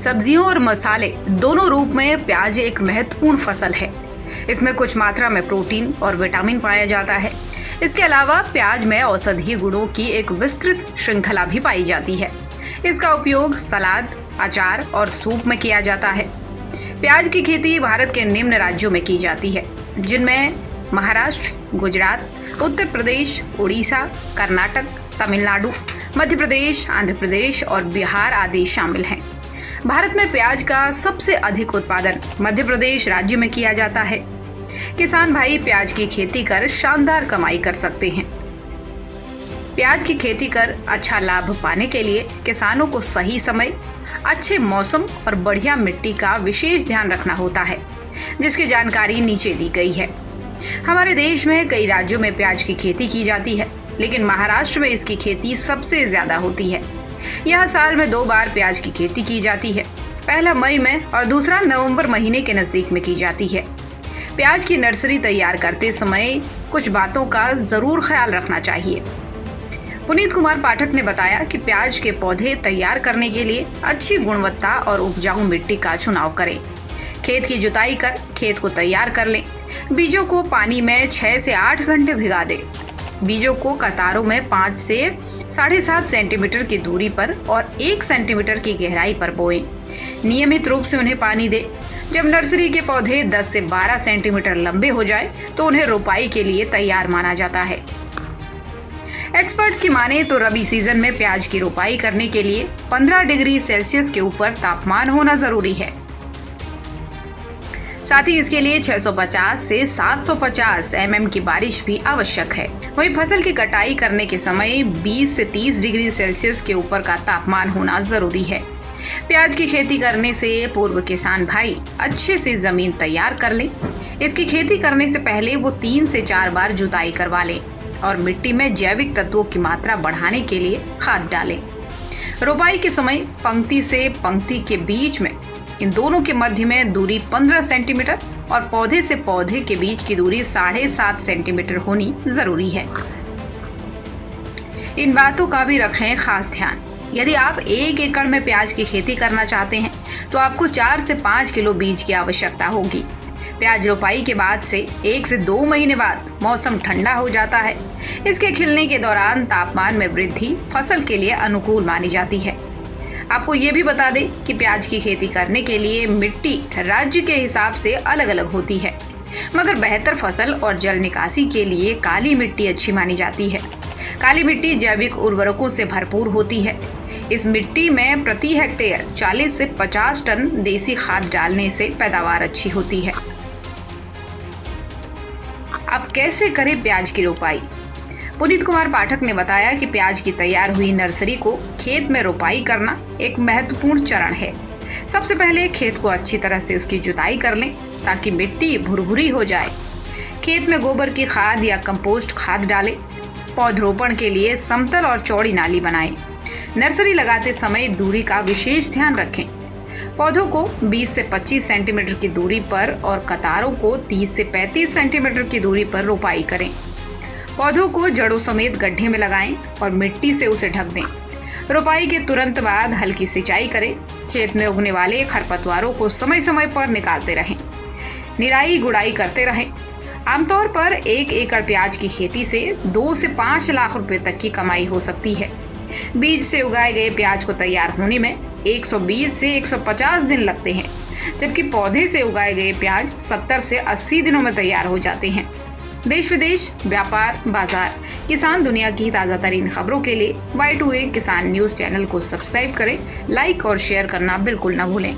सब्जियों और मसाले दोनों रूप में प्याज एक महत्वपूर्ण फसल है। इसमें कुछ मात्रा में प्रोटीन और विटामिन पाया जाता है। इसके अलावा प्याज में औषधीय गुणों की एक विस्तृत श्रृंखला भी पाई जाती है। इसका उपयोग सलाद, अचार और सूप में किया जाता है। प्याज की खेती भारत के निम्न राज्यों में की जाती है, जिनमें महाराष्ट्र, गुजरात, उत्तर प्रदेश, उड़ीसा, कर्नाटक, तमिलनाडु, मध्य प्रदेश, आंध्र प्रदेश और बिहार आदि शामिल हैं। भारत में प्याज का सबसे अधिक उत्पादन मध्य प्रदेश राज्य में किया जाता है। किसान भाई प्याज की खेती कर शानदार कमाई कर सकते हैं। प्याज की खेती कर अच्छा लाभ पाने के लिए किसानों को सही समय, अच्छे मौसम और बढ़िया मिट्टी का विशेष ध्यान रखना होता है, जिसकी जानकारी नीचे दी गई है। हमारे देश में कई राज्यों में प्याज की खेती की जाती है, लेकिन महाराष्ट्र में इसकी खेती सबसे ज्यादा होती है। यहाँ साल में 2 बार प्याज की खेती की जाती है, पहला मई में और दूसरा नवंबर महीने के नजदीक में की जाती है। प्याज की नर्सरी तैयार करते समय कुछ बातों का जरूर ख्याल रखना चाहिए। पुनीत कुमार पाठक ने बताया कि प्याज के पौधे तैयार करने के लिए अच्छी गुणवत्ता और उपजाऊ मिट्टी का चुनाव करें। खेत की जुताई कर खेत को तैयार कर लें। बीजों को पानी में 6 से 8 घंटे भिगा दें। बीजों को कतारों में 5 से 7.5 सेंटीमीटर की दूरी पर और 1 सेंटीमीटर की गहराई पर बोएं। नियमित रूप से उन्हें पानी दें। जब नर्सरी के पौधे 10 से 12 सेंटीमीटर लंबे हो जाए तो उन्हें रोपाई के लिए तैयार माना जाता है। एक्सपर्ट्स की माने तो रबी सीजन में प्याज की रोपाई करने के लिए 15 डिग्री सेल्सियस के ऊपर तापमान होना जरूरी है। साथ ही इसके लिए 650 से 750 mm की बारिश भी आवश्यक है। वहीं फसल की कटाई करने के समय 20 से 30 डिग्री सेल्सियस के ऊपर का तापमान होना जरूरी है। प्याज की खेती करने से पूर्व किसान भाई अच्छे से जमीन तैयार कर लें। इसकी खेती करने से पहले वो 3 से 4 बार जुताई करवा लें और मिट्टी में जैविक तत्वों की मात्रा बढ़ाने के लिए खाद डालें। रोपाई के समय पंक्ति से पंक्ति के बीच में इन दोनों के मध्य में दूरी 15 सेंटीमीटर और पौधे से पौधे के बीच की दूरी 7.5 सेंटीमीटर होनी जरूरी है। इन बातों का भी रखें खास ध्यान। यदि आप 1 एकड़ में प्याज की खेती करना चाहते हैं तो आपको 4 से 5 किलो बीज की आवश्यकता होगी। प्याज रोपाई के बाद से 1 से 2 महीने बाद मौसम ठंडा हो जाता है। इसके खिलने के दौरान तापमान में वृद्धि फसल के लिए अनुकूल मानी जाती है। आपको ये भी बता दें कि प्याज की खेती करने के लिए मिट्टी राज्य के हिसाब से अलग अलग होती है, मगर बेहतर फसल और जल निकासी के लिए काली मिट्टी अच्छी मानी जाती है। काली मिट्टी जैविक उर्वरकों से भरपूर होती है। इस मिट्टी में प्रति हेक्टेयर 40 से 50 टन देसी खाद डालने से पैदावार अच्छी होती है। अब कैसे करें प्याज की रोपाई? पुनीत कुमार पाठक ने बताया कि प्याज की तैयार हुई नर्सरी को खेत में रोपाई करना एक महत्वपूर्ण चरण है। सबसे पहले खेत को अच्छी तरह से उसकी जुताई कर लें ताकि मिट्टी भुरभुरी हो जाए। खेत में गोबर की खाद या कंपोस्ट खाद डालें। पौधरोपण के लिए समतल और चौड़ी नाली बनाएं। नर्सरी लगाते समय दूरी का विशेष ध्यान रखें। पौधों को 20 से 25 सेंटीमीटर की दूरी पर और कतारों को 30 से 35 सेंटीमीटर की दूरी पर रोपाई करें। पौधों को जड़ों समेत गड्ढे में लगाएं और मिट्टी से उसे ढक दें। रोपाई के तुरंत बाद हल्की सिंचाई करें। खेत में उगने वाले खरपतवारों को समय समय पर निकालते रहें। निराई गुड़ाई करते रहें। आमतौर पर 1 एकड़ प्याज की खेती से 2 से 5 लाख रुपए तक की कमाई हो सकती है। बीज से उगाए गए प्याज को तैयार होने में 120 से 150 दिन लगते हैं, जबकि पौधे से उगाए गए प्याज 70 से 80 दिनों में तैयार हो जाते हैं। देश विदेश, व्यापार, बाजार, किसान दुनिया की ताज़ा तरीन खबरों के लिए Y2A किसान न्यूज़ चैनल को सब्सक्राइब करें। लाइक और शेयर करना बिल्कुल न भूलें।